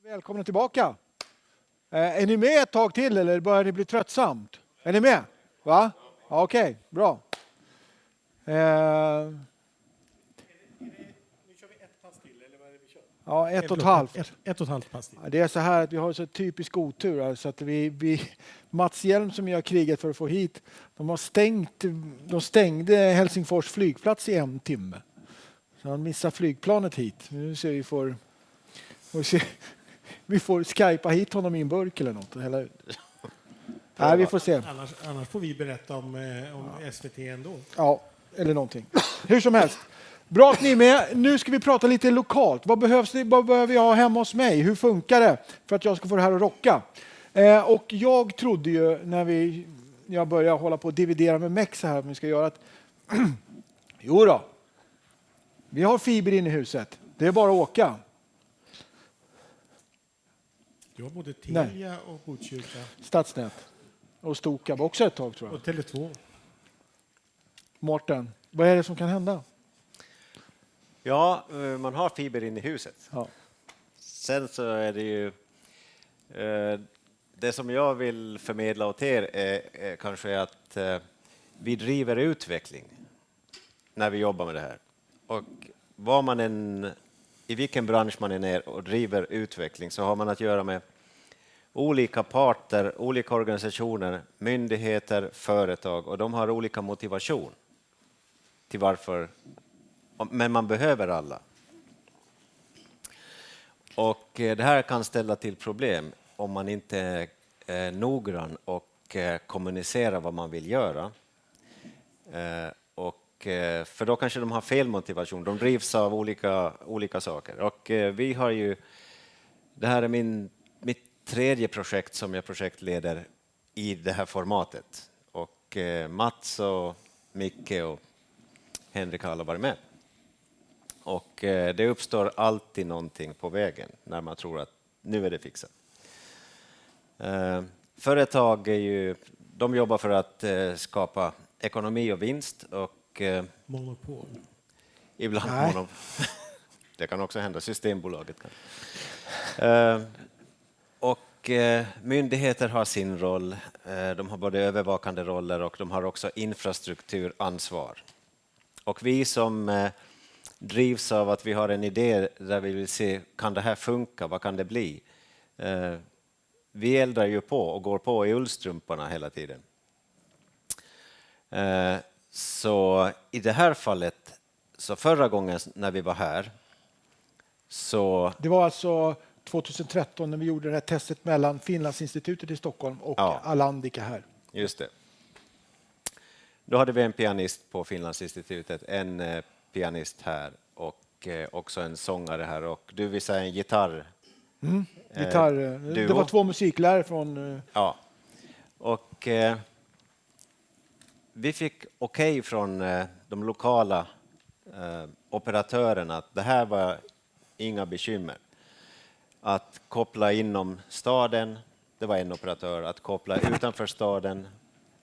Välkomna tillbaka. Är ni med ett tag till eller börjar det bli tröttsamt? Är ni med? Va? Okej, bra. Nu kör vi ett pass till, eller vad är det vi kör? Ja, 1,5. Ett och ett halvt pass till. Det är så här att vi har så typisk otur. Alltså att Mats Hjelm som jag har krigat för att få hit, de stängde Helsingfors flygplats i 1 timme. Så han missar flygplanet hit. Nu ser vi får skypa hit honom i en burk eller något och hälla ut. Nej, vi får se. Annars får vi berätta om SVT ändå. Ja, eller någonting. Hur som helst. Bra att ni är med. Nu ska vi prata lite lokalt. Vad behöver jag ha hemma hos mig? Hur funkar det för att jag ska få det här att rocka? Och jag trodde ju när jag började hålla på att dividera med Mex här, vi ska göra att jo då. Vi har fiber in i huset. Det är bara att åka. Du har både Telia och Botkyrka. Stadsnät. Och Stokab också ett tag tror jag. Och Tele2. Mårten, vad är det som kan hända? Ja, man har fiber in i huset. Ja. Sen så är det ju... Det som jag vill förmedla åt er är kanske att vi driver utveckling när vi jobbar med det här. Och i vilken bransch man än är och driver utveckling så har man att göra med olika parter, olika organisationer, myndigheter, företag och de har olika motivation till varför, men man behöver alla. Och det här kan ställa till problem om man inte är noggrann och kommunicerar vad man vill göra. För då kanske de har fel motivation. De drivs av olika saker. Och vi har ju... Det här är mitt 3:e projekt som jag projektleder i det här formatet. Och Mats och Micke och Henrik har alla varit med. Och det uppstår alltid någonting på vägen när man tror att nu är det fixat. Företag de jobbar för att skapa ekonomi och vinst och monopol. Ibland monopol. Det kan också hända, Systembolaget kan. Och myndigheter har sin roll. De har både övervakande roller och de har också infrastrukturansvar. Och vi som drivs av att vi har en idé där vi vill se, kan det här funka, vad kan det bli? Vi eldar ju på och går på i ullstrumporna hela tiden. Så i det här fallet, så förra gången när vi var här så... Det var alltså 2013 när vi gjorde det här testet mellan Finlandsinstitutet i Stockholm och Alandica här. Just det. Då hade vi en pianist på Finlandsinstitutet, en pianist här och också en sångare här och du visade en gitarr. Gitarr. Det var 2 musiklärare från... Ja, och vi fick okej från de lokala operatörerna att det här var inga bekymmer. Att koppla inom staden, det var en operatör. Att koppla utanför staden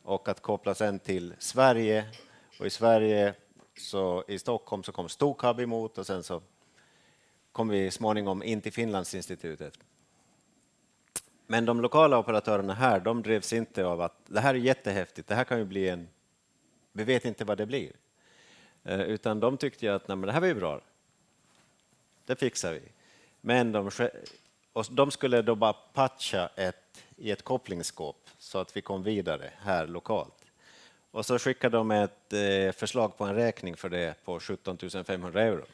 och att koppla sen till Sverige. Och i Sverige, så i Stockholm så kom Stokab emot och sen så kom vi småningom in till Finlandsinstitutet. Men de lokala operatörerna här, de drevs inte av att det här är jättehäftigt, det här kan ju bli vi vet inte vad det blir. Utan de tyckte ju att nej, men det här var ju bra. Det fixar vi. Men de skulle då bara patcha i ett kopplingsskåp så att vi kom vidare här lokalt. Och så skickade de ett förslag på en räkning för det på 17 500 euro.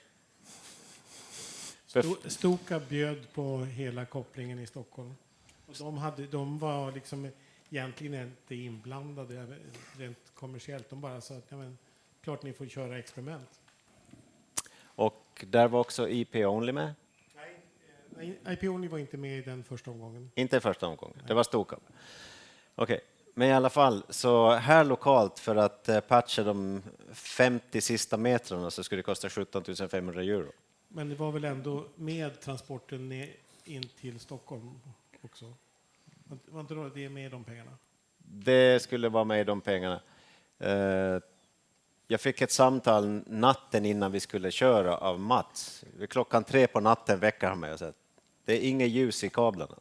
Stokab bjöd på hela kopplingen i Stockholm. Och de var liksom egentligen inte inblandade rent kommersiellt. De bara sa att ja, men, klart ni får köra experiment. Och där var också IP-only med? Nej, IP-only var inte med i den första omgången. Inte i första omgången, det var Stokab. Okej, men i alla fall, så här lokalt för att patcha de 50 sista metrarna så skulle det kosta 17 500 euro. Men det var väl ändå med transporten in till Stockholm också? Var inte det med i de pengarna? Det skulle vara med i de pengarna. Jag fick ett samtal natten innan vi skulle köra av Mats. Klockan 3 på natten väcker han mig och säger Det är inget ljus i kablarna.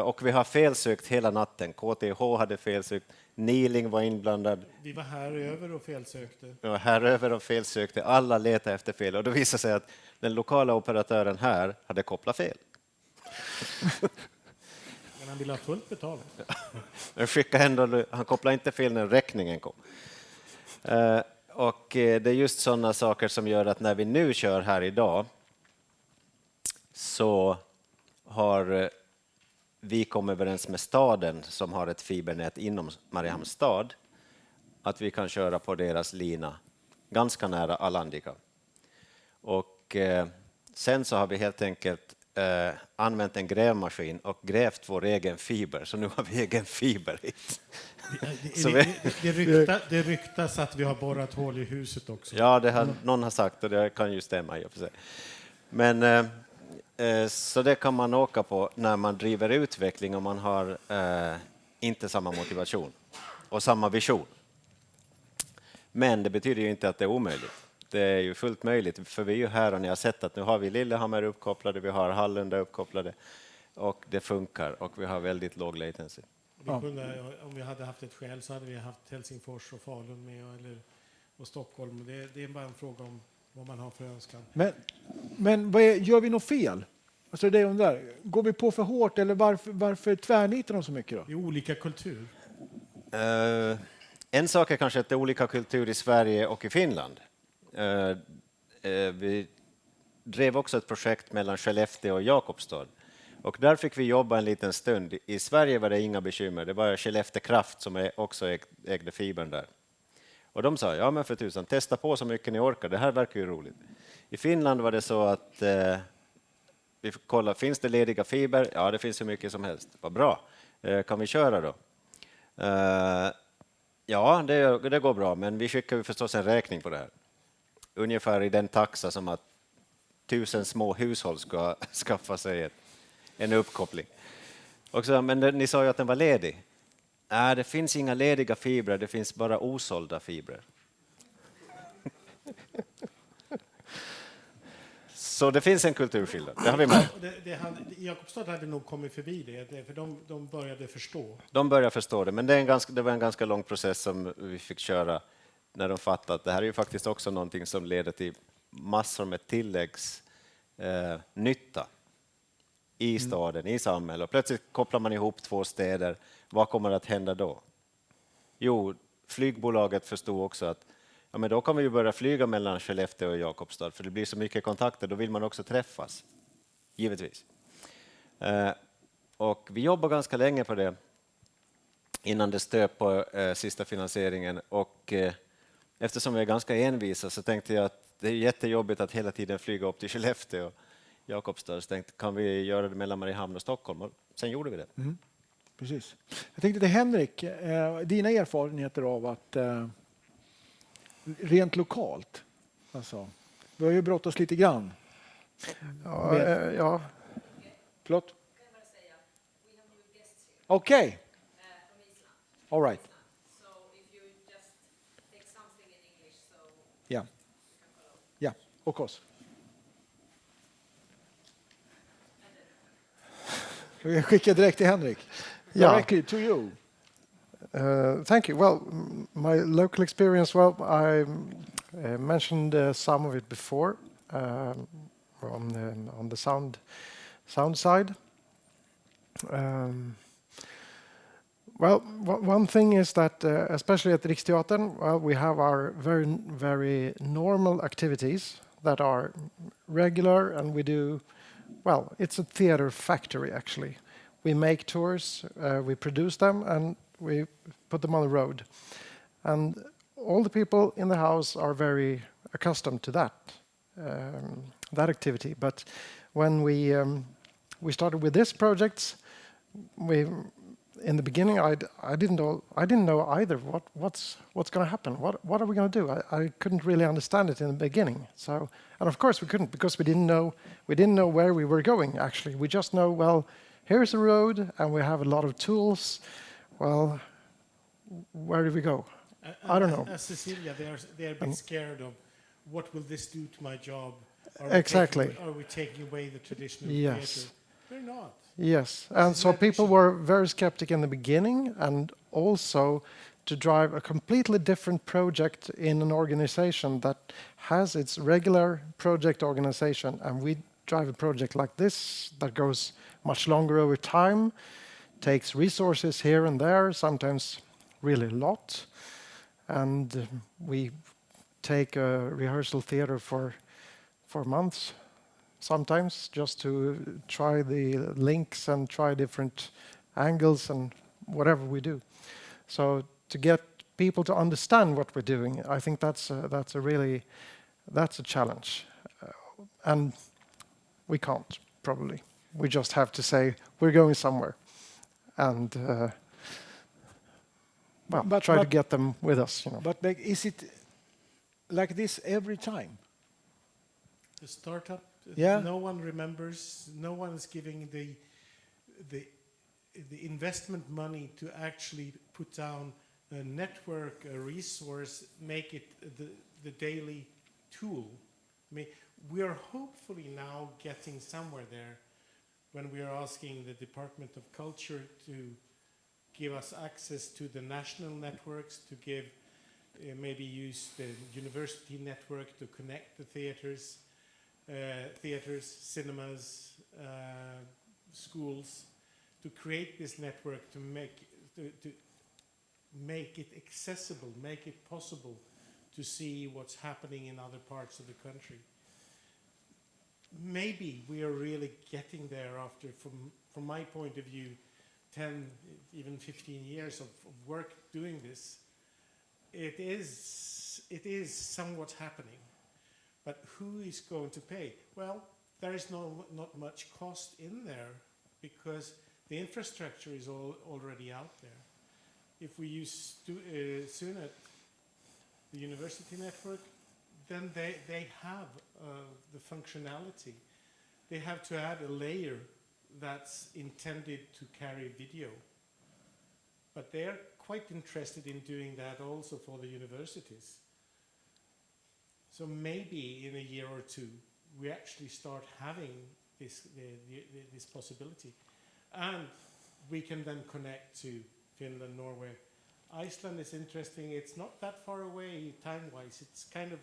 Och vi har felsökt hela natten. KTH hade felsökt, Niling var inblandad. Vi var här över och felsökte. Vi var här över och felsökte. Alla letade efter fel. Och då visade sig att den lokala operatören här hade kopplat fel. Men han ville ha fullt betalt. Han kopplade inte fel när räkningen kom. Och det är just sådana saker som gör att när vi nu kör här idag så har vi kommit överens med staden som har ett fibernät inom Mariehamns stad att vi kan köra på deras lina ganska nära Alandica. Och sen så har vi helt enkelt använt en grävmaskin och grävt vår egen fiber, så nu har vi egen fiber hit. Det ryktas att vi har borrat hål i huset också. Ja, någon har sagt, och det kan ju stämma i och för sig. Men så det kan man åka på när man driver utveckling och man har inte samma motivation och samma vision. Men det betyder ju inte att det är omöjligt. Det är ju fullt möjligt, för vi är ju här och ni har sett att nu har vi Lillehammer uppkopplade, vi har Hallunda uppkopplade och det funkar och vi har väldigt låg latency. Om vi hade haft ett skäl så hade vi haft Helsingfors och Falun med och Stockholm. Det är bara en fråga om vad man har för önskan. Men gör vi något fel? Alltså det undrar. Går vi på för hårt eller varför tvärnitar de så mycket då? Det är olika kultur. En sak är kanske att det är olika kultur i Sverige och i Finland. Vi drev också ett projekt mellan Skellefteå och Jakobstad. Och där fick vi jobba en liten stund. I Sverige var det inga bekymmer. Det var Skellefteå Kraft som också ägde fibern där. Och de sa, ja men för tusan, testa på så mycket ni orkar. Det här verkar ju roligt. I Finland var det så att vi kollade, finns det lediga fiber? Ja, det finns hur mycket som helst. Vad bra. Kan vi köra då? Ja, det går bra, men vi skickar ju förstås en räkning på det här. Ungefär i den taxa som att 1000 små hushåll ska skaffa sig en uppkoppling. Och så, men ni sa ju att den var ledig. Nej, det finns inga lediga fibrer, det finns bara osålda fibrer. Så det finns en kulturskillnad, det har vi med. Jakobstad hade nog kommit förbi det, för de började förstå. De började förstå det, men det var en ganska lång process som vi fick köra när de fattade att det här är ju faktiskt också någonting som leder till massor med tilläggsnytta i staden, i samhället. Och plötsligt kopplar man ihop två städer. Vad kommer att hända då? Jo, flygbolaget förstod också att ja, men då kommer vi börja flyga mellan Skellefteå och Jakobstad, för det blir så mycket kontakter, då vill man också träffas, givetvis. Och vi jobbar ganska länge på det innan det stöp på sista finansieringen. Och eftersom vi är ganska envisa så tänkte jag att det är jättejobbigt att hela tiden flyga upp till Skellefteå och Jakobstad. Så tänkte, kan vi göra det mellan Mariehamn och Stockholm? Och sen gjorde vi det. Mm. Precis. Jag tänkte till Henrik, dina erfarenheter av att rent lokalt, alltså, vi har ju brottats lite grann. Ja. Förlåt? Okej. Okay. All right. Yeah. Yeah, of course. Vi skickar direkt till Henrik. Directly to you. Thank you. Well, my local experience, well, I mentioned some of it before on the sound side. Well, one thing is that, especially at Riksteatern, well, we have our very, very normal activities that are regular, and we do, well, it's a theater factory, actually. We make tours, we produce them, and we put them on the road. And all the people in the house are very accustomed to that activity. But when we started with this project, in the beginning, I didn't know either what's going to happen. What are we going to do? I couldn't really understand it in the beginning. So, and of course we couldn't, because we didn't know where we were going. Actually, we just know, well, here's a road, and we have a lot of tools. Well, where do we go? I don't know. As Cecilia, they are a bit scared what will this do to my job? Exactly. Are we taking away the traditional Yes. theatre? We're not. Yes, and is so an people addition. were very skeptic in the beginning, and also to drive a completely different project in an organization that has its regular project organization, and we drive a project like this that goes much longer over time, takes resources here and there, sometimes really a lot, and we take a rehearsal theater for months sometimes just to try the links and try different angles and whatever we do. So to get people to understand what we're doing, I think that's a challenge, and we can't probably. We just have to say we're going somewhere, and try to get them with us. But is it like this every time? The startup, Yeah. no one remembers, no one is giving the investment money to actually put down a network, a resource, make it the daily tool. I mean, we are hopefully now getting somewhere there when we are asking the Department of Culture to give us access to the national networks, to give maybe use the university network to connect the theaters, cinemas, schools, to create this network to make it accessible, make it possible to see what's happening in other parts of the country. Maybe we are really getting there after, from my point of view, 10, even 15 years of work doing this. It is somewhat happening. But who is going to pay? Well, there is not much cost in there because the infrastructure is already out there. If we use SUNET, the university network, then they have the functionality. They have to add a layer that's intended to carry video. But they're quite interested in doing that also for the universities. So maybe in a year or two, we actually start having this possibility. And we can then connect to Finland, Norway. Iceland is interesting. It's not that far away time-wise. It's kind of,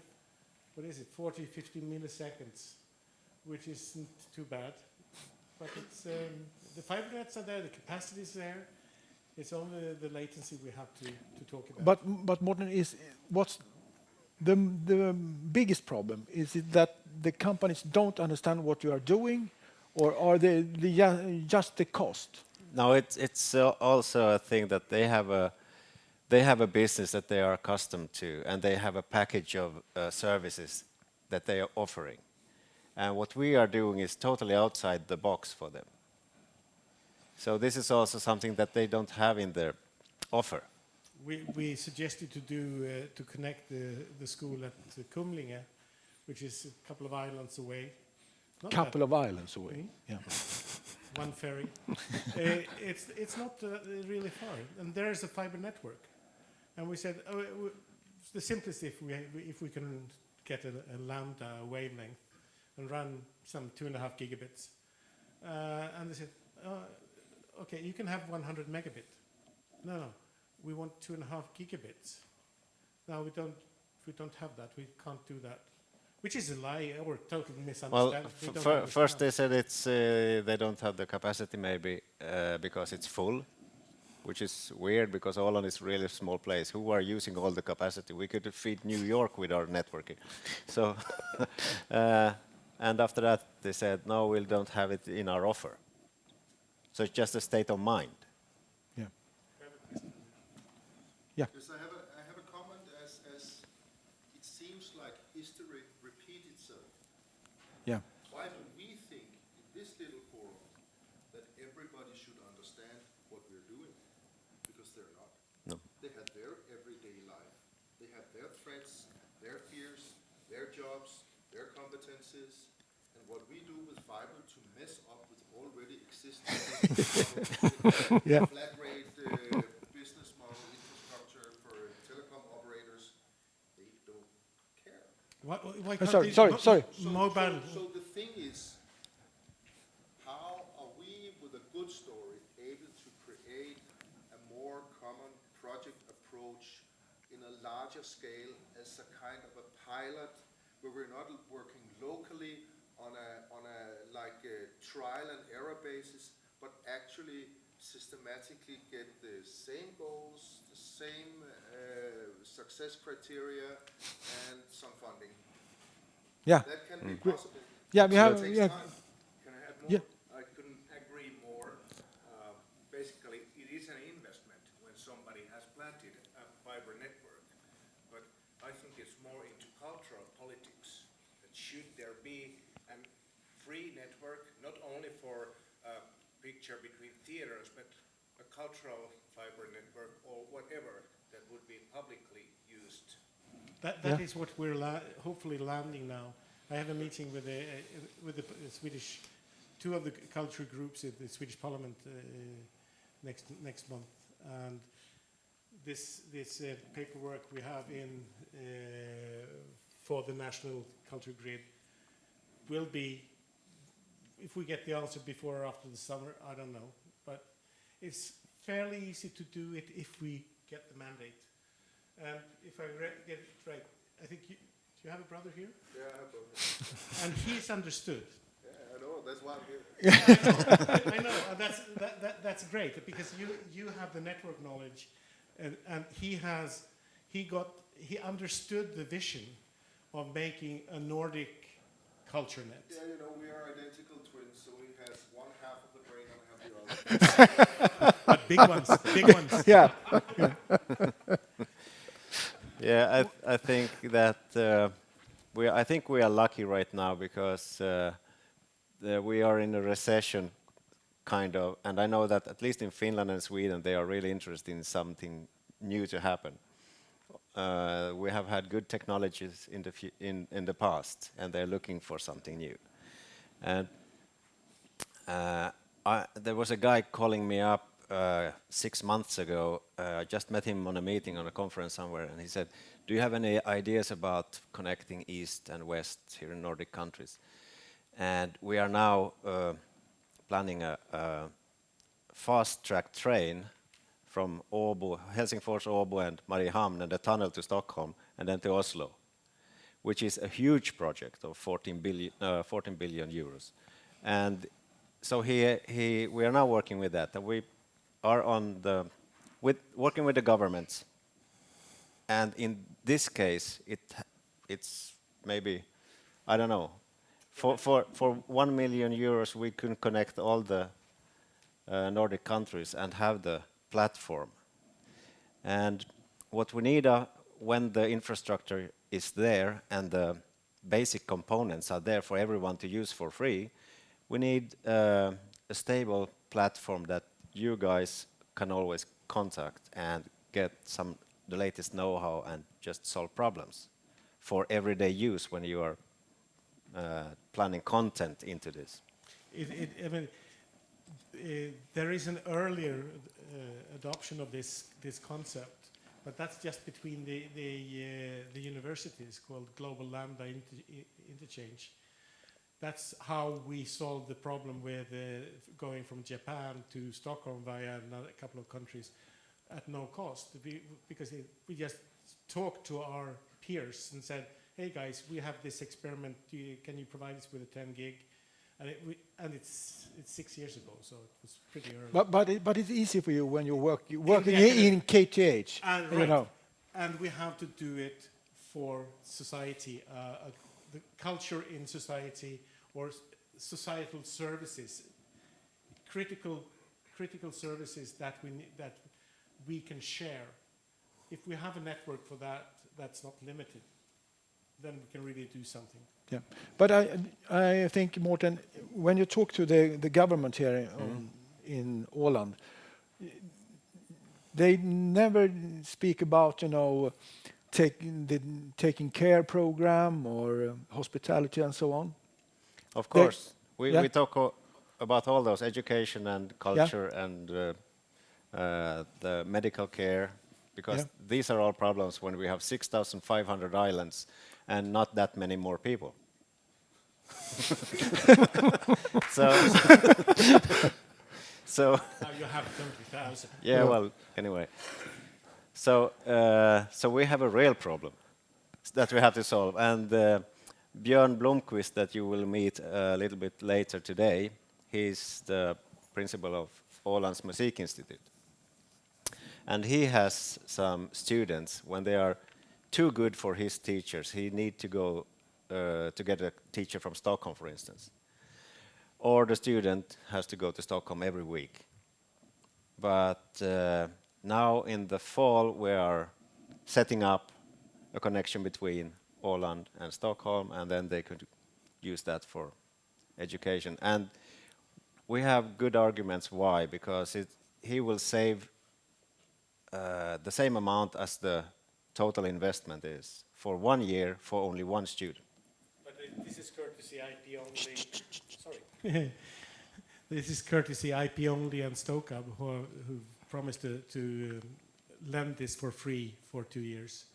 40, 50 milliseconds, which isn't too bad. But it's the fiber nets are there, the capacity is there. It's only the latency we have to talk about. But Morten, what's the biggest problem? Is it that the companies don't understand what you are doing, or are they just the cost? No, it's also a thing that they have a business that they are accustomed to, and they have a package of services that they are offering. And what we are doing is totally outside the box for them. So this is also something that they don't have in their offer. We suggested to connect the school at Kumlinge, which is a couple of islands away. Couple of islands away. Mm-hmm. Yeah. One ferry. It's not really far, and there is a fiber network. And we said the simplest if we can get a lambda wavelength and run some 2.5 gigabits. And they said, okay, you can have 100 megabit. No, we want 2.5 gigabits. No, we don't have that. We can't do that. Which is a lie or total misunderstanding. Well, first they said it's they don't have the capacity maybe because it's full, which is weird because Åland is really a small place. Who are using all the capacity? We could feed New York with our networking. So, and after that they said, no, we don't have it in our offer. So it's just a state of mind. Yeah. Yeah. Yes, I have a comment as it seems like history repeats itself. Yeah. Why do we think in this little forum that everybody should understand what we're doing? Because they're not. No. They have their everyday life. They have their threats, their fears, their jobs, their competences, and what we do with fiber to mess up with already existing Yeah. flat rate business model infrastructure for telecom operators, they don't care. Why can't sorry, they- sorry, mo- sorry. Mobile. So the thing is, how are we, with a good story, able to create a more common project approach in a larger scale as a kind of a pilot, where we're not working locally on a like a trial and error basis, but actually systematically get the same goals, the same success criteria, and some funding. Yeah. That can be possible. Yeah, we have. It takes Yeah. time. Can I add more? Yeah. I couldn't agree more. Basically, it is an investment when somebody has planted a fiber network, but I think it's more into cultural politics. That should there be a free network, not only for a picture between theaters, but a cultural fiber network or whatever that would be publicly used. That is what we're hopefully landing now. I have a meeting with the Swedish, two of the culture groups in the Swedish Parliament next month, and this paperwork we have in for the national culture grid will be, if we get the answer before or after the summer, I don't know, but it's fairly easy to do it if we get the mandate. And if I get it right, I think do you have a brother here? Yeah, I have both. And he's understood. Yeah, I know. That's why I'm here. I know, and that's great because you have the network knowledge, and he understood the vision of making a Nordic culture net. Yeah, you know, we are identical twins, so he has one half of the brain and I have the other. But big ones. Yeah. Yeah, I think that I think we are lucky right now because we are in a recession, kind of, and I know that at least in Finland and Sweden they are really interested in something new to happen. We have had good technologies in the past, and they're looking for something new. And there was a guy calling me up 6 months ago. I just met him on a meeting on a conference somewhere, and he said, "Do you have any ideas about connecting East and West here in Nordic countries?" And we are now planning a fast-track train from Åbo, Helsingfors, Åbo, and Mariehamn, and a tunnel to Stockholm, and then to Oslo, which is a huge project of 14 billion euros. And so we are now working with that, and we are working with the governments. And in this case, it's maybe, I don't know, for 1 million euros we can connect all the Nordic countries and have the platform. And what we need when the infrastructure is there and the basic components are there for everyone to use for free, we need a stable platform that you guys can always contact and get the latest know-how and just solve problems for everyday use when you are planning content into this. I mean, there is an earlier adoption of this concept, but that's just between the universities called Global Lambda Interchange. That's how we solved the problem with going from Japan to Stockholm via a couple of countries at no cost, because we just talked to our peers and said, "Hey guys, we have this experiment. Can you provide us with a 10 gig?" And it's 6 years ago, so it was pretty early. But it's easy for you when you're working Yeah, in KTH. And, you right. know. And we have to do it for society, the culture in society, or societal services, critical services that we can share. If we have a network for that, that's not limited, then we can really do something. Yeah, but I think, Morten, when you talk to the government here in Åland, they never speak about, you know, taking care program or hospitality and so on. Of course, yeah. we talk about all those, education and culture and the medical care, because these are all problems when we have 6,500 islands and not that many more people. so, so Now you have 20,000. yeah, well, anyway. So we have a real problem that we have to solve. And Björn Blomqvist, that you will meet a little bit later today, he's the principal of Ålands Musikinstitute. And he has some students, when they are too good for his teachers, he need to go to get a teacher from Stockholm, for instance. Or the student has to go to Stockholm every week. But now in the fall, we are setting up a connection between Åland and Stockholm, and then they could use that for education. And we have good arguments why, because he will save the same amount as the total investment is for 1 year for only one student. But this is courtesy IP only. Sorry. This is courtesy IP only and Stokab who promised to lend this for free for 2 years.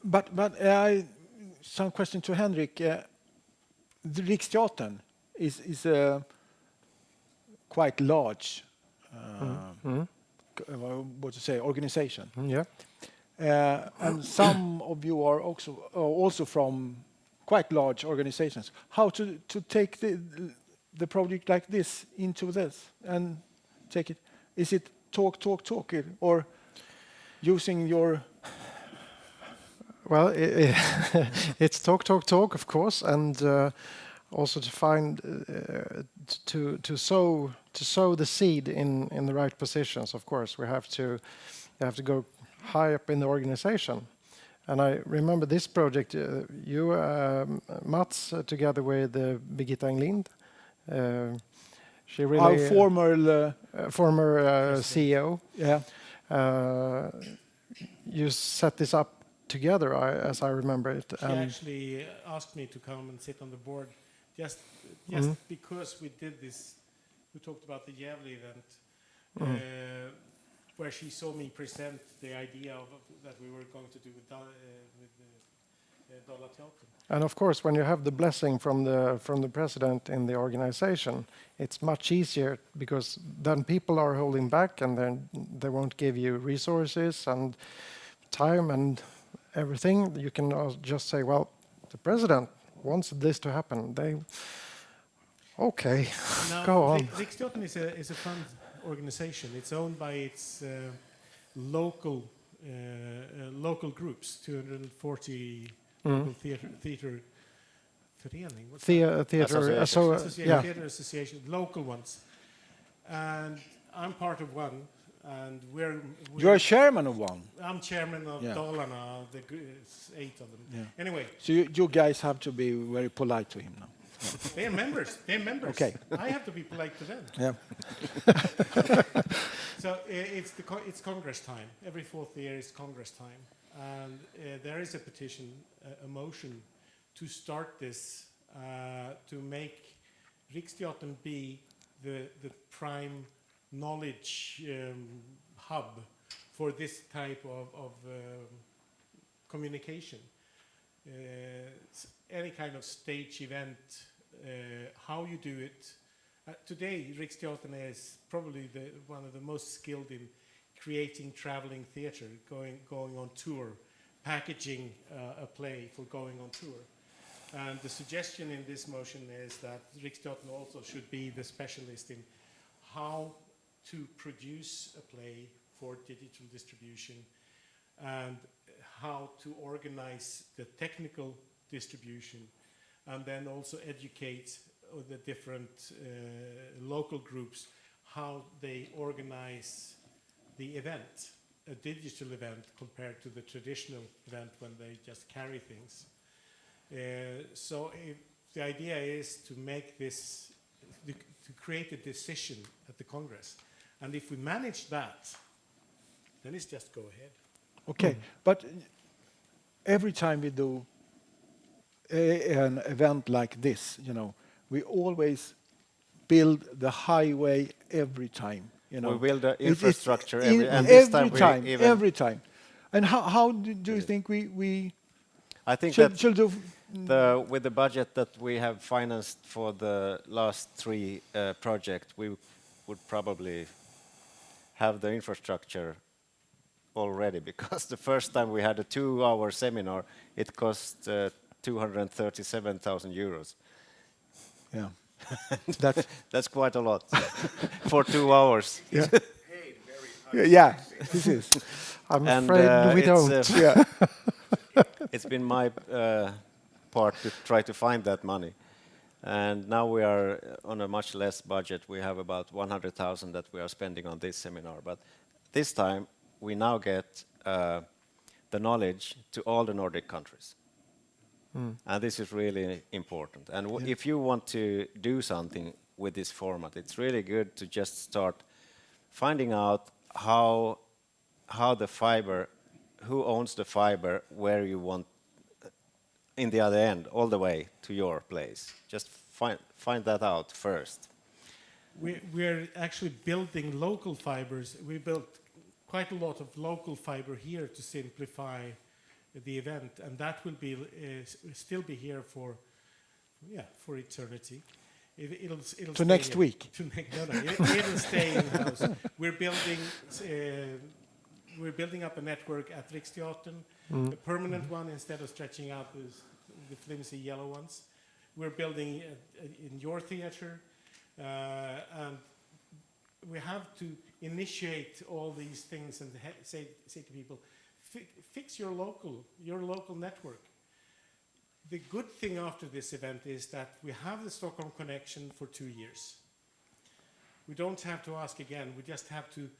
But some question to Henrik. The Riksteatern is a quite large, what to say, organization. Yeah. And some of you are also from quite large organizations. How to take the project like this into this and take it? Is it talk, or using your? Well, it's talk, of course, and also to find to sow the seed in the right positions. Of course, you have to go high up in the organization. And I remember this project, you, Mats, together with Birgitta Englind. She really Our former CEO. Yeah. You set this up together, as I remember it. She actually asked me to come and sit on the board just because we did this. We talked about the Gävle event, where she saw me present the idea that we were going to do with Dala Teatern. And of course, when you have the blessing from the president in the organization, it's much easier, because then people are holding back, and then they won't give you resources and time and everything. You can just say, well, the president wants this to happen. Okay, go on. Riksteatern is a fun organization. It's owned by its local groups, 240 local theater förening. Theater association, local ones. And I'm part of one. And You're a chairman of one. I'm chairman of Dalarna, 8 of them. Yeah. Anyway. So you guys have to be very polite to him now. They're members. Okay. I have to be polite to them. Yeah. So it's Congress time. Every 4th year is Congress time. And there is a petition, a motion to start this, to make Riksteatern be the prime knowledge hub for this type of communication. Any kind of stage event, how you do it. Today, Riksteatern is probably one of the most skilled in creating traveling theater, going on tour, packaging a play for going on tour. And the suggestion in this motion is that Riksteatern also should be the specialist in how to produce a play for digital distribution, and how to organize the technical distribution, and then also educate the different local groups how they organize the event, a digital event compared to the traditional event when they just carry things. So the idea is to make this, to create a decision at the Congress. And if we manage that, then it's just go ahead. Okay, but every time we do an event like this, we always build the highway every time. We build the infrastructure every time. Every time. And how do you think we I think Should, that should do, with the budget that we have financed for the last 3 projects, we would probably have the infrastructure already, because the first time we had a 2-hour seminar, it cost 237,000 euros. yeah. That's, That's quite a lot for 2 hours. yeah. Paid very high. Yeah, this is. I'm And, afraid we it's, don't. Yeah. It's been my part to try to find that money. And now we are on a much less budget. We have about 100,000 that we are spending on this seminar. But this time, we now get the knowledge to all the Nordic countries. And this is really important. And if you want to do something with this format, it's really good to just start finding out how the fiber, who owns the fiber, where you want in the other end, all the way to your place. Just find that out first. We're actually building local fibers. We built quite a lot of local fiber here to simplify the event, and that will be still be here for eternity. It'll To stay next here. week. It'll stay in house. We're building up a network at Riksteatern, a permanent one instead of stretching out the flimsy yellow ones. We're building in your theater, and we have to initiate all these things and say to people, fix your local network. The good thing after this event is that we have the Stockholm connection for 2 years. We don't have to ask again, we just have to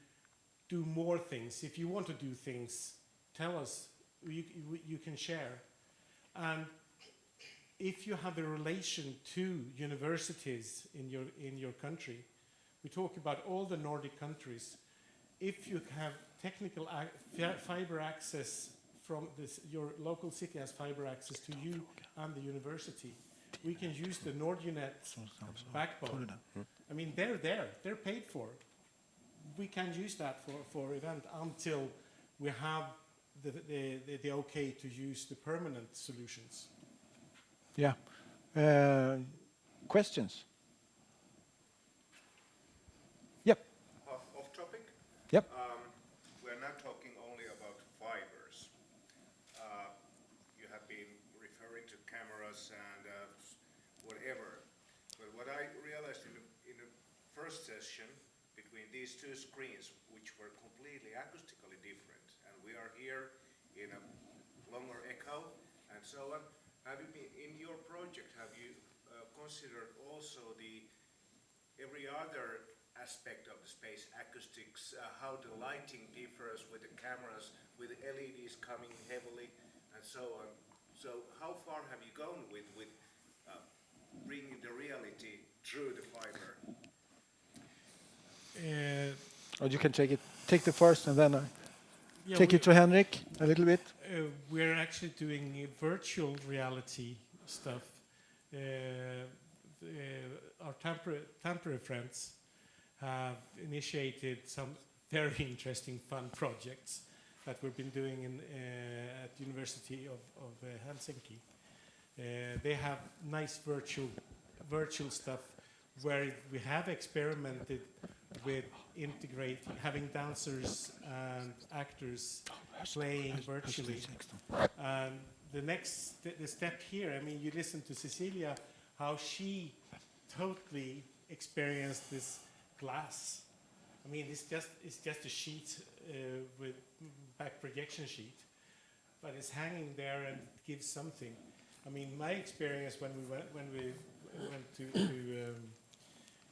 do more things. If you want to do things, tell us, you can share. And if you have a relation to universities in your country, we talk about all the Nordic countries. If you have technical fiber access from your local city has fiber access to you and the university, we can use the NordUnet backbone. I mean, they're there, they're paid for. We can use that for event until we have the okay to use the permanent solutions. Yeah. Questions? Yep. Off topic? Yep. We're not talking only about fibers. You have been referring to cameras and whatever. But what I realized in the first session, between these 2 screens, which were completely acoustically different, and we are here in a longer echo and so on. Have you been in your project? Have you considered also every other aspect of the space, acoustics, how the lighting differs with the cameras, with the LEDs coming heavily, and so on? So how far have you gone with bringing the reality through the fiber? Or you can take the first, and then Yeah, take it to Henrik a little bit. We're actually doing virtual reality stuff. Our Tampere friends have initiated some very interesting fun projects that we've been doing at University of Helsinki. They have nice virtual stuff where we have experimented with having dancers and actors playing virtually. And the step here, I mean, you listen to Cecilia, how she totally experienced this glass. I mean, it's just a sheet with back projection sheet, but it's hanging there and gives something. I mean, my experience when we went to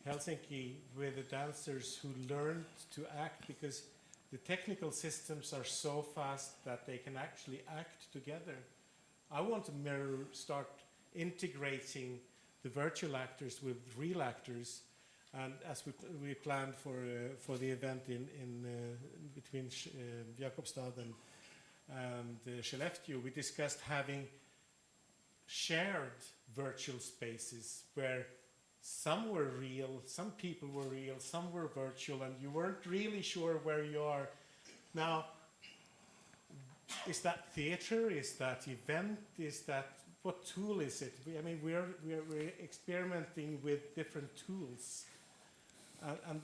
Helsinki with the dancers who learned to act, because the technical systems are so fast that they can actually act together. I want to start integrating the virtual actors with real actors, and as we planned for the event in between Jakobstad and Skellefteå, we discussed having shared virtual spaces where some were real, some people were real, some were virtual, and you weren't really sure where you are. Now, is that theater? Is that event? Is that what tool is it? I mean, we're experimenting with different tools, and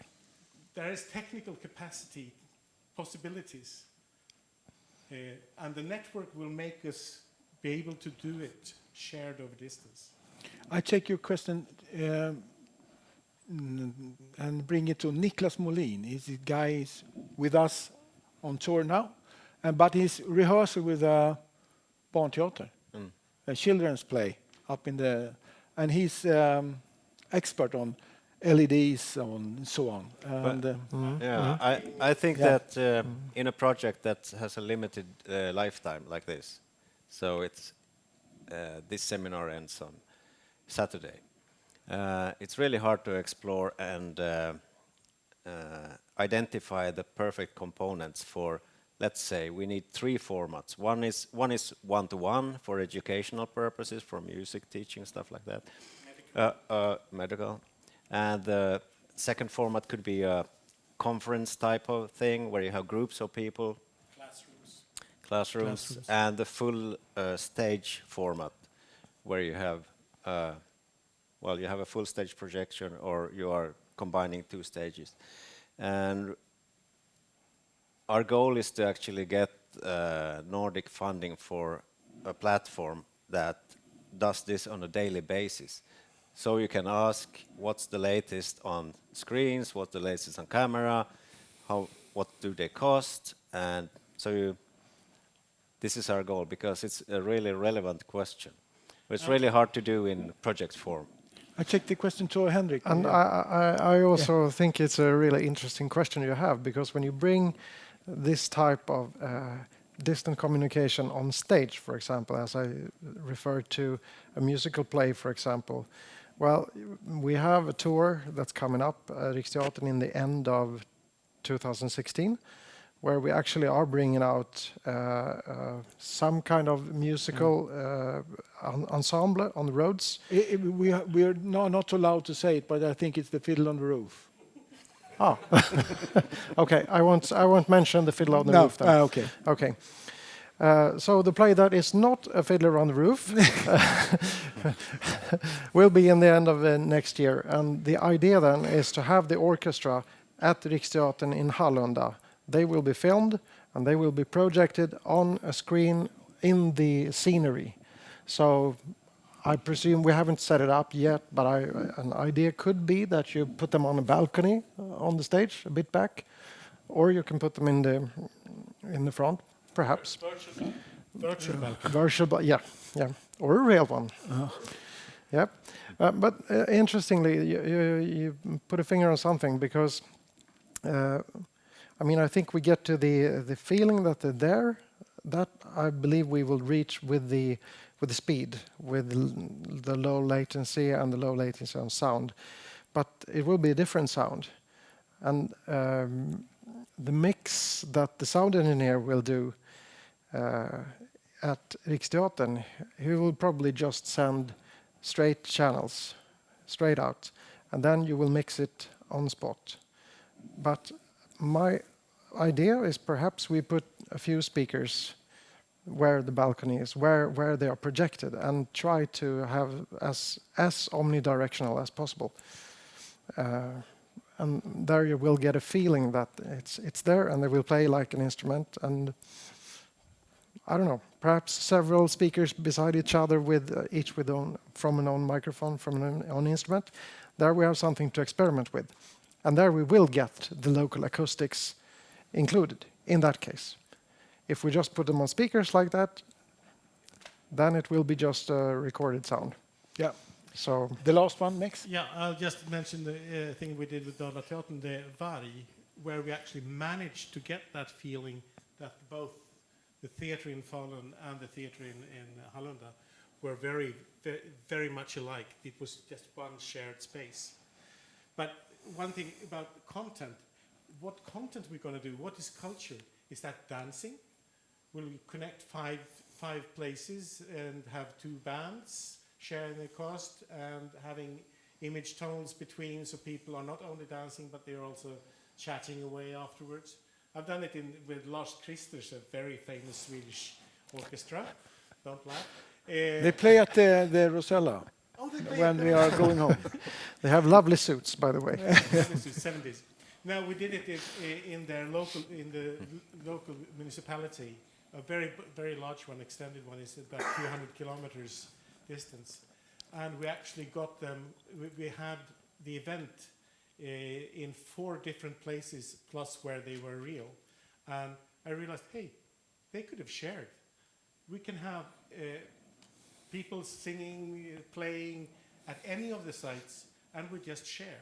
there is technical capacity, possibilities, and the network will make us be able to do it shared over distance. I take your question and bring it to Niklas Molin. He's the guy is with us on tour now, but he's rehearsing with a barnteater, a children's play up in the, and he's expert on LEDs and so on. And, I think Yeah. that in a project that has a limited lifetime like this, so it's this seminar ends on Saturday. It's really hard to explore and identify the perfect components for. Let's say we need 3 formats. One is one-to-one for educational purposes, for music teaching, stuff like that. Medical. And the second format could be a conference type of thing where you have groups of people. Classrooms. And the full stage format where you have, you have a full stage projection or you are combining 2 stages. And our goal is to actually get Nordic funding for a platform that does this on a daily basis. So you can ask what's the latest on screens, what's the latest on camera, what do they cost, and so this is our goal because it's a really relevant question. It's really hard to do in project form. I check the question to Henrik. And I also think it's a really interesting question you have, because when you bring this type of distant communication on stage, for example, as I referred to a musical play, for example, well, we have a tour that's coming up at Riksteatern in the end of 2016, where we actually are bringing out some kind of musical ensemble on the roads. We are not allowed to say it, but I think it's the Fiddle on the Roof. Oh, okay. I won't mention the Fiddler on the Roof then. Okay. Okay. So the play that is not a Fiddler on the Roof will be in the end of next year. And the idea then is to have the orchestra at Riksteatern in Hallunda. They will be filmed and they will be projected on a screen in the scenery. So I presume we haven't set it up yet, but an idea could be that you put them on a balcony on the stage, a bit back, or you can put them in the front, perhaps. Virtual balcony. Virtual, yeah, or a real one. Yep. But interestingly, you put a finger on something, because I think we get to the feeling that they're there. That I believe we will reach with the speed, with the low latency and the low latency on sound. But it will be a different sound. And the mix that the sound engineer will do at Riksteatern, he will probably just send straight channels, straight out. And then you will mix it on spot. But my idea is perhaps we put a few speakers where the balcony is, where they are projected, and try to have as omnidirectional as possible. And there you will get a feeling that it's there, and they will play like an instrument. And I don't know, perhaps several speakers beside each other, with each from an own microphone, from an own instrument. There we have something to experiment with, and there we will get the local acoustics included in that case. If we just put them on speakers like that, then it will be just a recorded sound. Yeah. So The last one, next. Yeah, I'll just mention the thing we did with Dala Teatern, the Varg, where we actually managed to get that feeling that both the theatre in Falun and the theatre in Hallunda were very, very, very much alike. It was just one shared space. But one thing about content, what content we're going to do, what is culture? Is that dancing? Will we connect five places and have 2 bands sharing the cost and having image tones between, so people are not only dancing but they're also chatting away afterwards? I've done it with Lars Kristers, a very famous Swedish orchestra. Don't laugh. They play at the Rosella Oh, they play when we are going home. They have lovely suits, by the way. This is 70s. Now we did it in the local municipality. A very large one, extended one, is about 200 kilometers distance, and we actually got them. We had the event in 4 different places, plus where they were real, and I realized, hey, they could have shared. We can have people singing, playing at any of the sites, and we just share.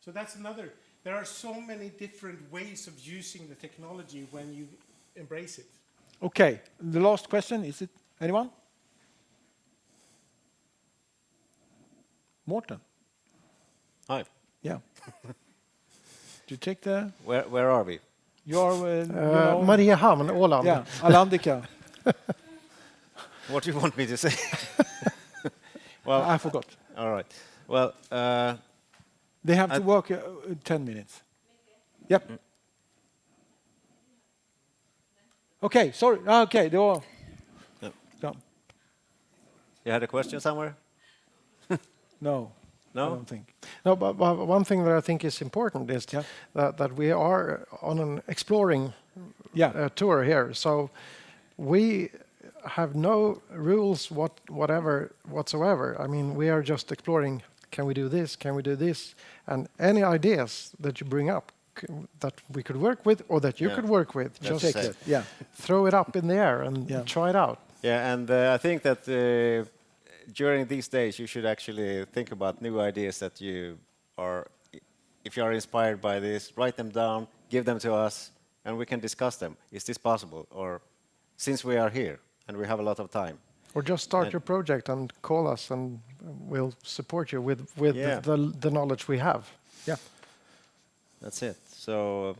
So that's another. There are so many different ways of using the technology when you embrace it. Okay, the last question, is it anyone? Morten? Hi. Yeah. Do you take the... Where are we? You're, you know, Mariehamn, Åland. yeah, Alandica. What do you want me to say? Well, I forgot. all right. Well, They have to work 10 minutes. Yep. Okay, sorry. Okay, det var... No. Ja. you had a question somewhere? No, I No? don't think. No, but one thing that I think is important is Yeah. that we are on an exploring Yeah. tour here. So we have no rules whatsoever. I mean, we are just exploring, can we do this? Can we do this? And any ideas that you bring up that we could work with or that you Yeah. could work with, Let's just take it. Yeah. throw it up in the air and Yeah. try it out. Yeah, and I think that during these days you should actually think about new ideas that you are, if you are inspired by this, write them down, give them to us, and we can discuss them. Is this possible? Or since we are here and we have a lot of time. Or just start And- your project and call us, and we'll support you with Yeah. the knowledge we have. Yeah. That's it. So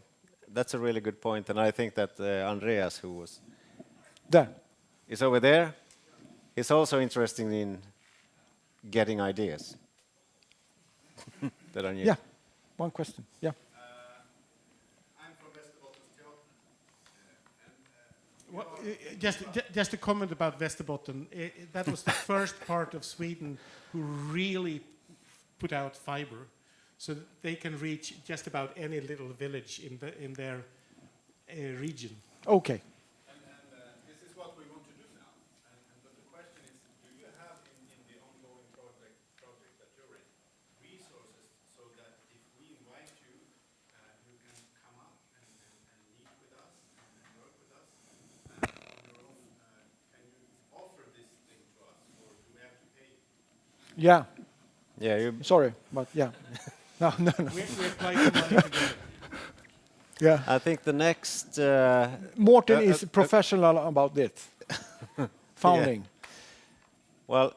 that's a really good point, and I think that Andreas, who There. is over there, is also interested in getting ideas that are new. Yeah. One question. Yeah. I'm from Västerbottensteatern. Just a comment about Västerbotten. That was the first part of Sweden who really put out fiber, so that they can reach just about any little village in their region. Okay. This is what we want to do now. But the question is, do you have in the ongoing project that you're in resources so that if we invite you, you can come up and meet with us and work with us on your own? Can you offer this thing to us, or do we have to pay? Yeah. Yeah, you, Sorry, but yeah. No. We apply for money together. Yeah. I think the next. Morten is professional about this. Founding. Well,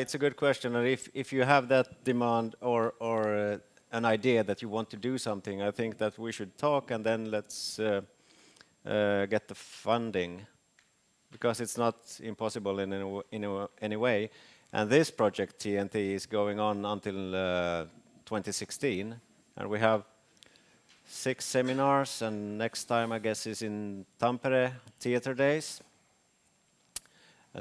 it's a good question, and if you have that demand or an idea that you want to do something, I think that we should talk, and then let's get the funding, because it's not impossible in any way. And this project TNT is going on until 2016, and we have 6 seminars, and next time I guess is in Tampere Theatre Days.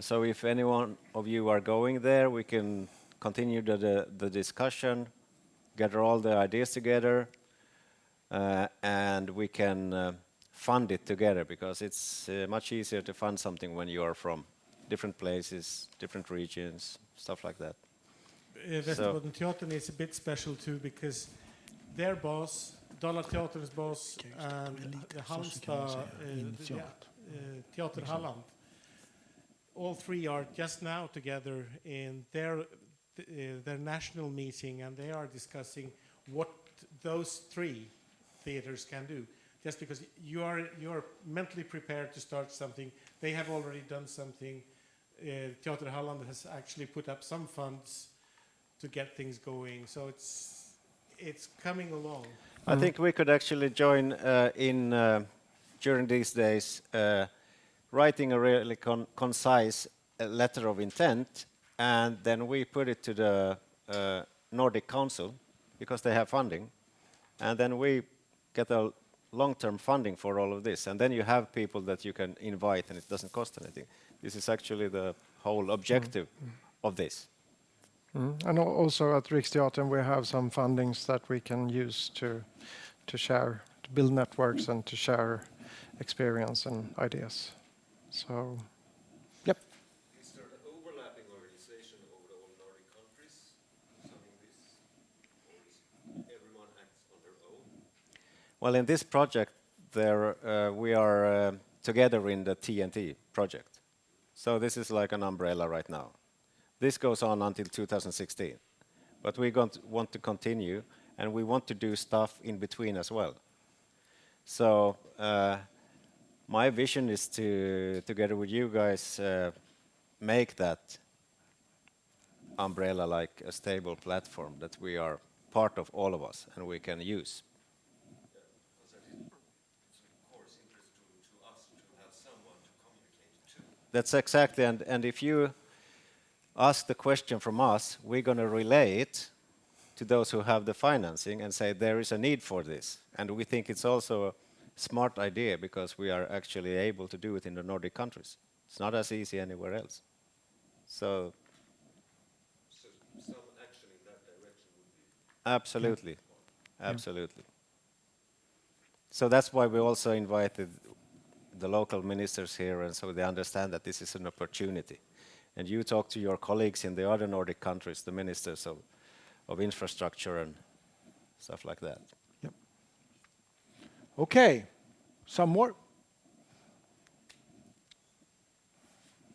So if any one of you are going there, we can continue the discussion, gather all the ideas together, and we can fund it together, because it's much easier to fund something when you are from different places, different regions, stuff like that. Västerbottenteatern is a bit special too, because their boss, Dalateaterns boss, and the Halmstad Teater Halland, all three are just now together in their national meeting, and they are discussing what those 3 theaters can do. Just because you are mentally prepared to start something, they have already done something. Teater Halland has actually put up some funds to get things going, so it's coming along. I think we could actually join in during these days, writing a really concise letter of intent, and then we put it to the Nordic Council, because they have funding, and then we get a long-term funding for all of this, and then you have people that you can invite, and it doesn't cost anything. This is actually the whole objective of this. And also at Riksteatern, we have some fundings that we can use to share, to build networks and to share experience and ideas. So, Yep. Is there an overlapping organization over the all Nordic countries concerning this, or is everyone acts on their own? Well, in this project, we are together in the TNT project. So this is like an umbrella right now. This goes on until 2016. But we want to continue, and we want to do stuff in between as well. So my vision is to, together with you guys, make that umbrella like a stable platform that we are part of, all of us, and we can use. That's exactly, and if you ask the question from us, we're going to relay it to those who have the financing and say there is a need for this. And we think it's also a smart idea because we are actually able to do it in the Nordic countries. It's not as easy anywhere else. So Some action in that direction would be... absolutely, absolutely. So that's why we also invited the local ministers here, and so they understand that this is an opportunity. And you talk to your colleagues in the other Nordic countries, the ministers of infrastructure and stuff like that. Yep. Okay. Some more?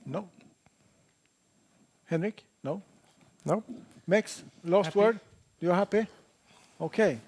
No? Henrik? No? no? Max, last Happy. word? You're happy? Okay.